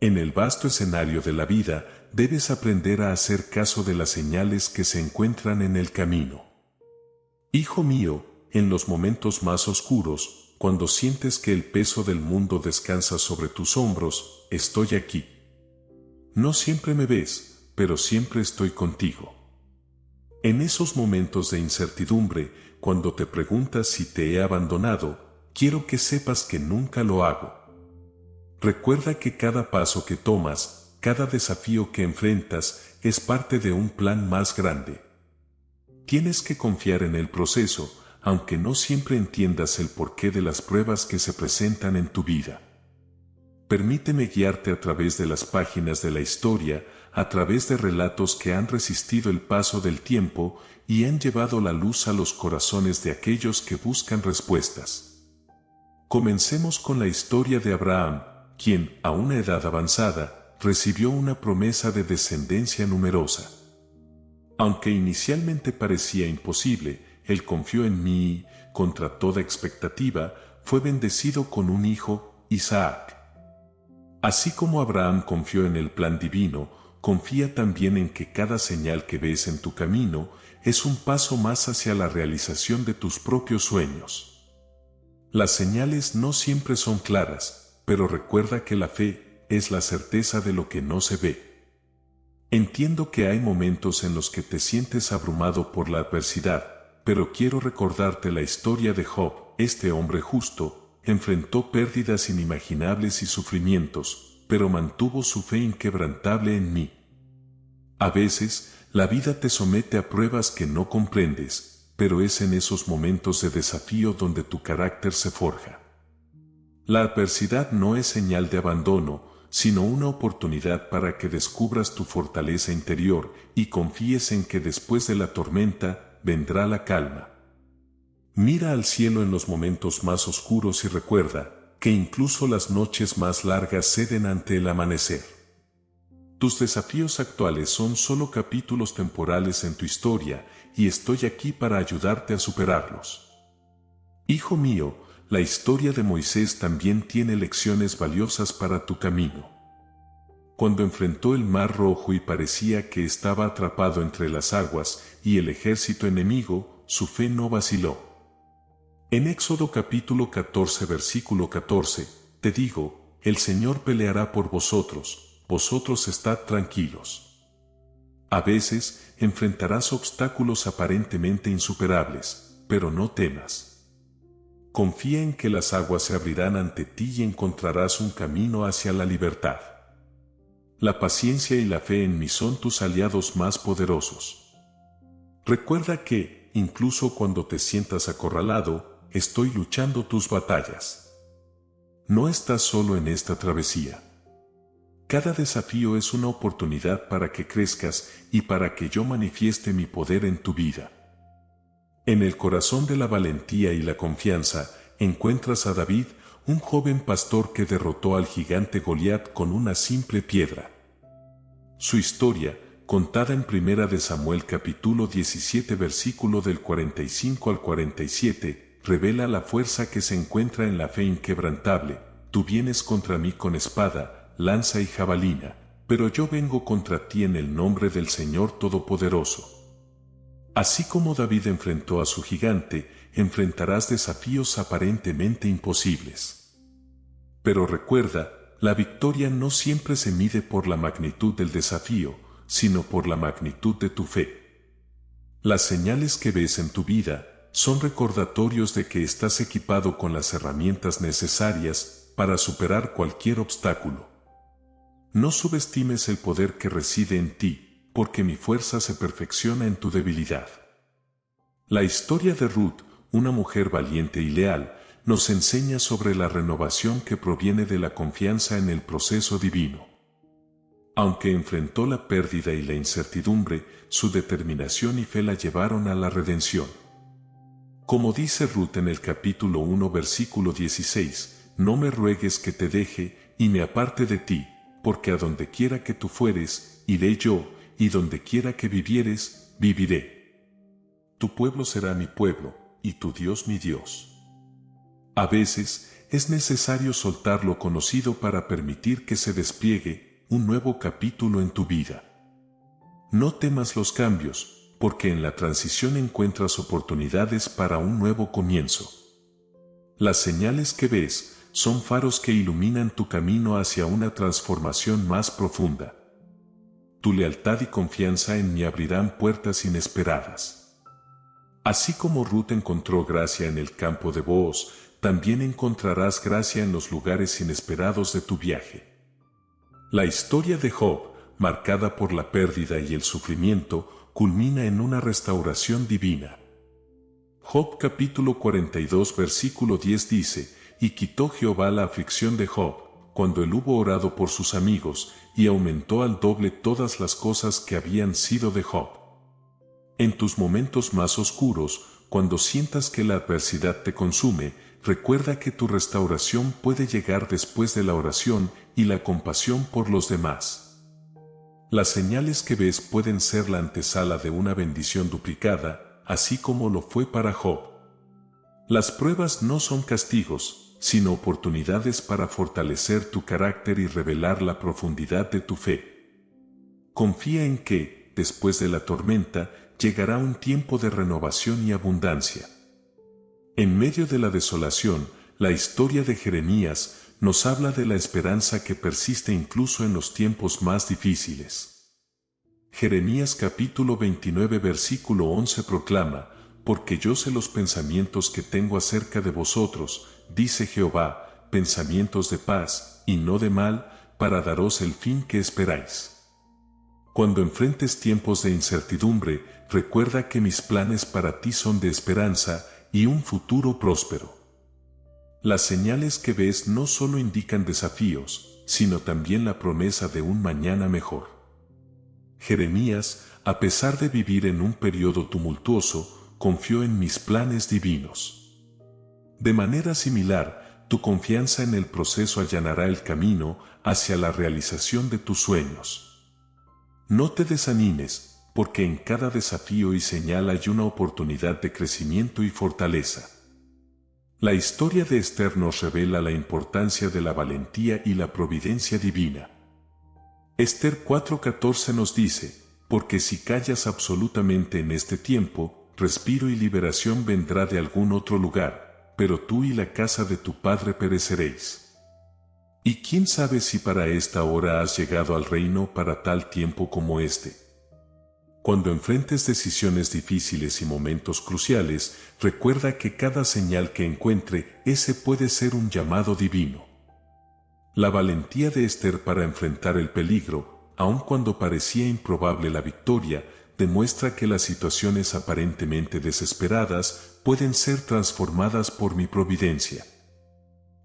En el vasto escenario de la vida, debes aprender a hacer caso de las señales que se encuentran en el camino. Hijo mío, en los momentos más oscuros, cuando sientes que el peso del mundo descansa sobre tus hombros, estoy aquí. No siempre me ves, pero siempre estoy contigo. En esos momentos de incertidumbre, cuando te preguntas si te he abandonado, quiero que sepas que nunca lo hago. Recuerda que cada paso que tomas, cada desafío que enfrentas, es parte de un plan más grande. Tienes que confiar en el proceso, aunque no siempre entiendas el porqué de las pruebas que se presentan en tu vida. Permíteme guiarte a través de las páginas de la historia, a través de relatos que han resistido el paso del tiempo y han llevado la luz a los corazones de aquellos que buscan respuestas. Comencemos con la historia de Abraham, quien, a una edad avanzada, recibió una promesa de descendencia numerosa. Aunque inicialmente parecía imposible, él confió en mí y, contra toda expectativa, fue bendecido con un hijo, Isaac. Así como Abraham confió en el plan divino, confía también en que cada señal que ves en tu camino es un paso más hacia la realización de tus propios sueños. Las señales no siempre son claras, pero recuerda que la fe es la certeza de lo que no se ve. Entiendo que hay momentos en los que te sientes abrumado por la adversidad, pero quiero recordarte la historia de Job. Este hombre justo enfrentó pérdidas inimaginables y sufrimientos, pero mantuvo su fe inquebrantable en mí. A veces, la vida te somete a pruebas que no comprendes, pero es en esos momentos de desafío donde tu carácter se forja. La adversidad no es señal de abandono, sino una oportunidad para que descubras tu fortaleza interior y confíes en que después de la tormenta vendrá la calma. Mira al cielo en los momentos más oscuros y recuerda que incluso las noches más largas ceden ante el amanecer. Tus desafíos actuales son solo capítulos temporales en tu historia y estoy aquí para ayudarte a superarlos. Hijo mío, la historia de Moisés también tiene lecciones valiosas para tu camino. Cuando enfrentó el Mar Rojo y parecía que estaba atrapado entre las aguas y el ejército enemigo, su fe no vaciló. En Éxodo capítulo 14 versículo 14, te digo, el Señor peleará por vosotros estad tranquilos. A veces, enfrentarás obstáculos aparentemente insuperables, pero no temas. Confía en que las aguas se abrirán ante ti y encontrarás un camino hacia la libertad. La paciencia y la fe en mí son tus aliados más poderosos. Recuerda que, incluso cuando te sientas acorralado, estoy luchando tus batallas. No estás solo en esta travesía. Cada desafío es una oportunidad para que crezcas y para que yo manifieste mi poder en tu vida. En el corazón de la valentía y la confianza, encuentras a David, un joven pastor que derrotó al gigante Goliat con una simple piedra. Su historia, contada en 1 de Samuel capítulo 17 versículo del 45 al 47, revela la fuerza que se encuentra en la fe inquebrantable. Tú vienes contra mí con espada, lanza y jabalina, pero yo vengo contra ti en el nombre del Señor Todopoderoso. Así como David enfrentó a su gigante, enfrentarás desafíos aparentemente imposibles. Pero recuerda, la victoria no siempre se mide por la magnitud del desafío, sino por la magnitud de tu fe. Las señales que ves en tu vida son recordatorios de que estás equipado con las herramientas necesarias para superar cualquier obstáculo. No subestimes el poder que reside en ti, porque mi fuerza se perfecciona en tu debilidad. La historia de Ruth, una mujer valiente y leal, nos enseña sobre la renovación que proviene de la confianza en el proceso divino. Aunque enfrentó la pérdida y la incertidumbre, su determinación y fe la llevaron a la redención. Como dice Ruth en el capítulo 1 versículo 16, no me ruegues que te deje y me aparte de ti, porque a donde quiera que tú fueres, iré yo, y donde quiera que vivieres, viviré. Tu pueblo será mi pueblo, y tu Dios mi Dios. A veces, es necesario soltar lo conocido para permitir que se despliegue un nuevo capítulo en tu vida. No temas los cambios, porque en la transición encuentras oportunidades para un nuevo comienzo. Las señales que ves son faros que iluminan tu camino hacia una transformación más profunda. Tu lealtad y confianza en mí abrirán puertas inesperadas. Así como Ruth encontró gracia en el campo de Booz, también encontrarás gracia en los lugares inesperados de tu viaje. La historia de Job, marcada por la pérdida y el sufrimiento, culmina en una restauración divina. Job capítulo 42 versículo 10 dice: «Y quitó Jehová la aflicción de Job, cuando él hubo orado por sus amigos, y aumentó al doble todas las cosas que habían sido de Job». En tus momentos más oscuros, cuando sientas que la adversidad te consume, recuerda que tu restauración puede llegar después de la oración y la compasión por los demás. Las señales que ves pueden ser la antesala de una bendición duplicada, así como lo fue para Job. Las pruebas no son castigos, sino oportunidades para fortalecer tu carácter y revelar la profundidad de tu fe. Confía en que, después de la tormenta, llegará un tiempo de renovación y abundancia. En medio de la desolación, la historia de Jeremías nos habla de la esperanza que persiste incluso en los tiempos más difíciles. Jeremías capítulo 29 versículo 11 proclama: «Porque yo sé los pensamientos que tengo acerca de vosotros, dice Jehová, pensamientos de paz, y no de mal, para daros el fin que esperáis». Cuando enfrentes tiempos de incertidumbre, recuerda que mis planes para ti son de esperanza y un futuro próspero. Las señales que ves no solo indican desafíos, sino también la promesa de un mañana mejor. Jeremías, a pesar de vivir en un periodo tumultuoso, confió en mis planes divinos. De manera similar, tu confianza en el proceso allanará el camino hacia la realización de tus sueños. No te desanimes, porque en cada desafío y señal hay una oportunidad de crecimiento y fortaleza. La historia de Esther nos revela la importancia de la valentía y la providencia divina. Esther 4:14 nos dice: «Porque si callas absolutamente en este tiempo, respiro y liberación vendrá de algún otro lugar, pero tú y la casa de tu padre pereceréis». ¿Y quién sabe si para esta hora has llegado al reino para tal tiempo como este? Cuando enfrentes decisiones difíciles y momentos cruciales, recuerda que cada señal que encuentre, ese puede ser un llamado divino. La valentía de Esther para enfrentar el peligro, aun cuando parecía improbable la victoria, demuestra que las situaciones aparentemente desesperadas pueden ser transformadas por mi providencia.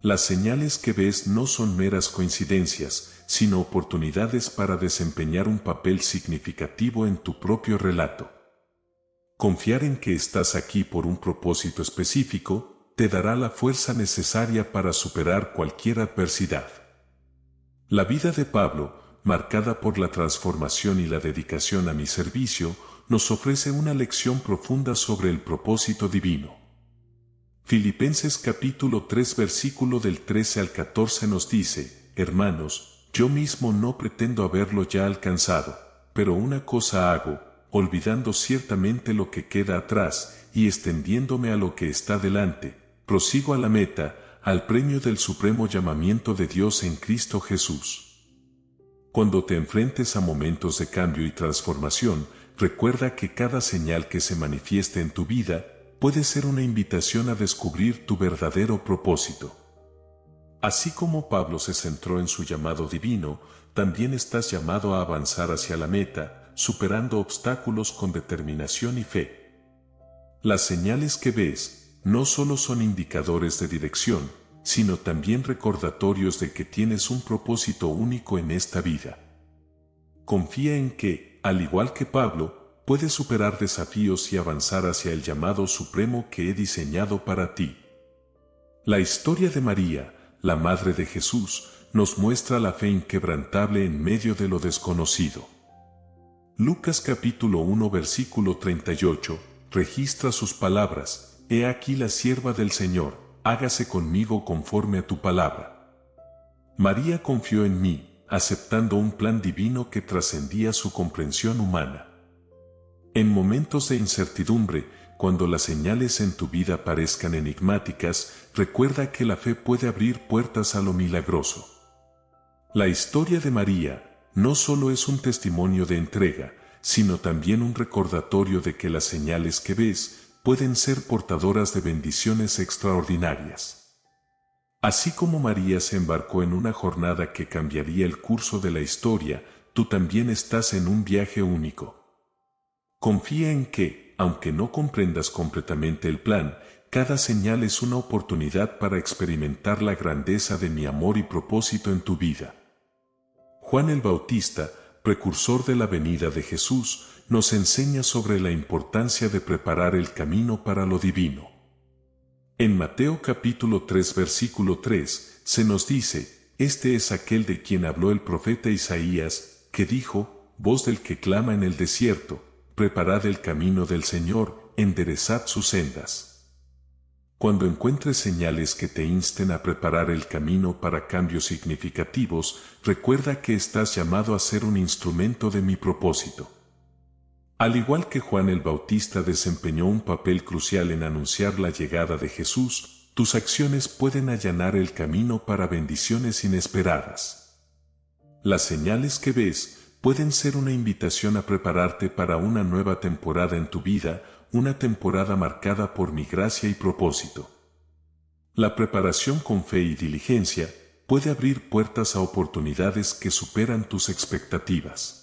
Las señales que ves no son meras coincidencias, sino oportunidades para desempeñar un papel significativo en tu propio relato. Confiar en que estás aquí por un propósito específico te dará la fuerza necesaria para superar cualquier adversidad. La vida de Pablo, marcada por la transformación y la dedicación a mi servicio, nos ofrece una lección profunda sobre el propósito divino. Filipenses capítulo 3 versículo del 13 al 14 nos dice: «Hermanos, yo mismo no pretendo haberlo ya alcanzado, pero una cosa hago, olvidando ciertamente lo que queda atrás y extendiéndome a lo que está delante, prosigo a la meta, al premio del supremo llamamiento de Dios en Cristo Jesús». Cuando te enfrentes a momentos de cambio y transformación, recuerda que cada señal que se manifieste en tu vida puede ser una invitación a descubrir tu verdadero propósito. Así como Pablo se centró en su llamado divino, también estás llamado a avanzar hacia la meta, superando obstáculos con determinación y fe. Las señales que ves no solo son indicadores de dirección, sino también recordatorios de que tienes un propósito único en esta vida. Confía en que, al igual que Pablo, puedes superar desafíos y avanzar hacia el llamado supremo que he diseñado para ti. La historia de María, la Madre de Jesús, nos muestra la fe inquebrantable en medio de lo desconocido. Lucas capítulo 1 versículo 38 registra sus palabras: «He aquí la sierva del Señor, hágase conmigo conforme a tu palabra. María confió en mí, aceptando un plan divino que trascendía su comprensión humana. En momentos de incertidumbre, cuando las señales en tu vida parezcan enigmáticas, recuerda que la fe puede abrir puertas a lo milagroso. La historia de María no solo es un testimonio de entrega, sino también un recordatorio de que las señales que ves pueden ser portadoras de bendiciones extraordinarias. Así como María se embarcó en una jornada que cambiaría el curso de la historia, tú también estás en un viaje único. Confía en que, aunque no comprendas completamente el plan, cada señal es una oportunidad para experimentar la grandeza de mi amor y propósito en tu vida. Juan el Bautista, precursor de la venida de Jesús, nos enseña sobre la importancia de preparar el camino para lo divino. En Mateo capítulo 3 versículo 3 se nos dice: este es aquel de quien habló el profeta Isaías, que dijo: voz del que clama en el desierto, preparad el camino del Señor, enderezad sus sendas. Cuando encuentres señales que te insten a preparar el camino para cambios significativos, recuerda que estás llamado a ser un instrumento de mi propósito. Al igual que Juan el Bautista desempeñó un papel crucial en anunciar la llegada de Jesús, tus acciones pueden allanar el camino para bendiciones inesperadas. Las señales que ves pueden ser una invitación a prepararte para una nueva temporada en tu vida, una temporada marcada por mi gracia y propósito. La preparación con fe y diligencia puede abrir puertas a oportunidades que superan tus expectativas.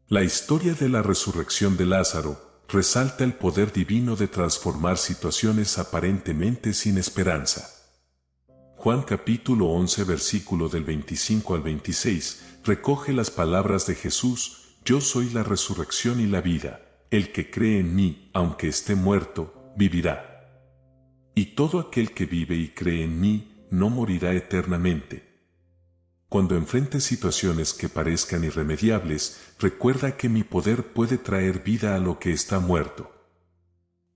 La historia de la resurrección de Lázaro resalta el poder divino de transformar situaciones aparentemente sin esperanza. Juan capítulo 11 versículo del 25 al 26 recoge las palabras de Jesús: yo soy la resurrección y la vida, el que cree en mí, aunque esté muerto, vivirá. Y todo aquel que vive y cree en mí, no morirá eternamente. Cuando enfrentes situaciones que parezcan irremediables, recuerda que mi poder puede traer vida a lo que está muerto.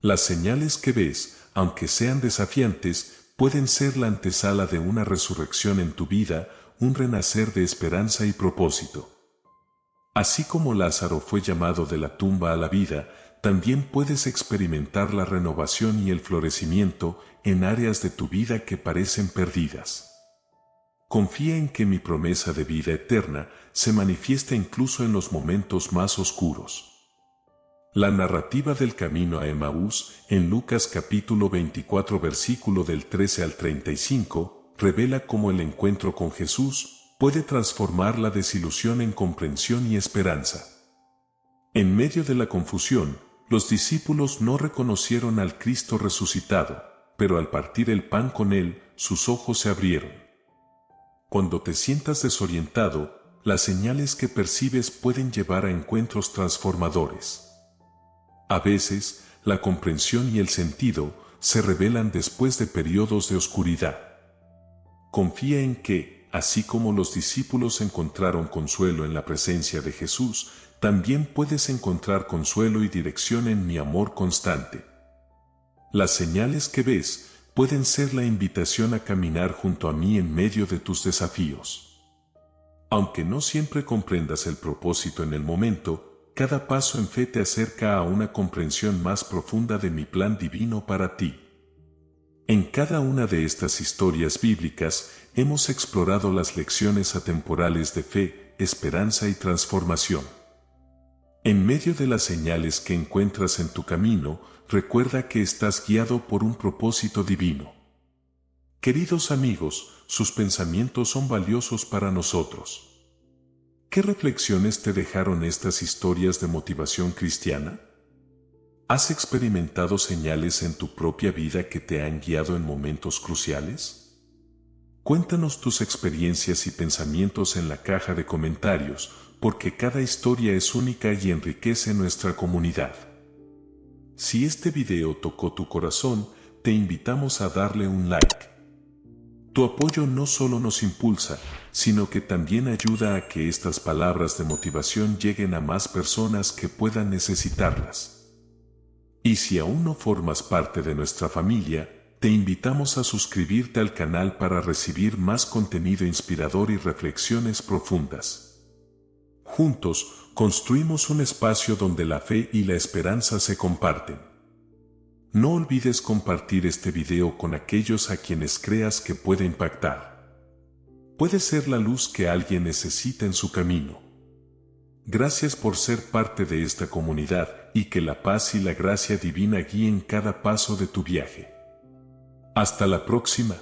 Las señales que ves, aunque sean desafiantes, pueden ser la antesala de una resurrección en tu vida, un renacer de esperanza y propósito. Así como Lázaro fue llamado de la tumba a la vida, también puedes experimentar la renovación y el florecimiento en áreas de tu vida que parecen perdidas. Confía en que mi promesa de vida eterna se manifiesta incluso en los momentos más oscuros. La narrativa del camino a Emaús, en Lucas capítulo 24 versículo del 13 al 35, revela cómo el encuentro con Jesús puede transformar la desilusión en comprensión y esperanza. En medio de la confusión, los discípulos no reconocieron al Cristo resucitado, pero al partir el pan con él, sus ojos se abrieron. Cuando te sientas desorientado, las señales que percibes pueden llevar a encuentros transformadores. A veces, la comprensión y el sentido se revelan después de periodos de oscuridad. Confía en que, así como los discípulos encontraron consuelo en la presencia de Jesús, también puedes encontrar consuelo y dirección en mi amor constante. Las señales que ves pueden ser la invitación a caminar junto a mí en medio de tus desafíos. Aunque no siempre comprendas el propósito en el momento, cada paso en fe te acerca a una comprensión más profunda de mi plan divino para ti. En cada una de estas historias bíblicas hemos explorado las lecciones atemporales de fe, esperanza y transformación. En medio de las señales que encuentras en tu camino, recuerda que estás guiado por un propósito divino. Queridos amigos, sus pensamientos son valiosos para nosotros. ¿Qué reflexiones te dejaron estas historias de motivación cristiana? ¿Has experimentado señales en tu propia vida que te han guiado en momentos cruciales? Cuéntanos tus experiencias y pensamientos en la caja de comentarios, porque cada historia es única y enriquece nuestra comunidad. Si este video tocó tu corazón, te invitamos a darle un like. Tu apoyo no solo nos impulsa, sino que también ayuda a que estas palabras de motivación lleguen a más personas que puedan necesitarlas. Y si aún no formas parte de nuestra familia, te invitamos a suscribirte al canal para recibir más contenido inspirador y reflexiones profundas. Juntos, construimos un espacio donde la fe y la esperanza se comparten. No olvides compartir este video con aquellos a quienes creas que puede impactar. Puede ser la luz que alguien necesita en su camino. Gracias por ser parte de esta comunidad y que la paz y la gracia divina guíen cada paso de tu viaje. Hasta la próxima.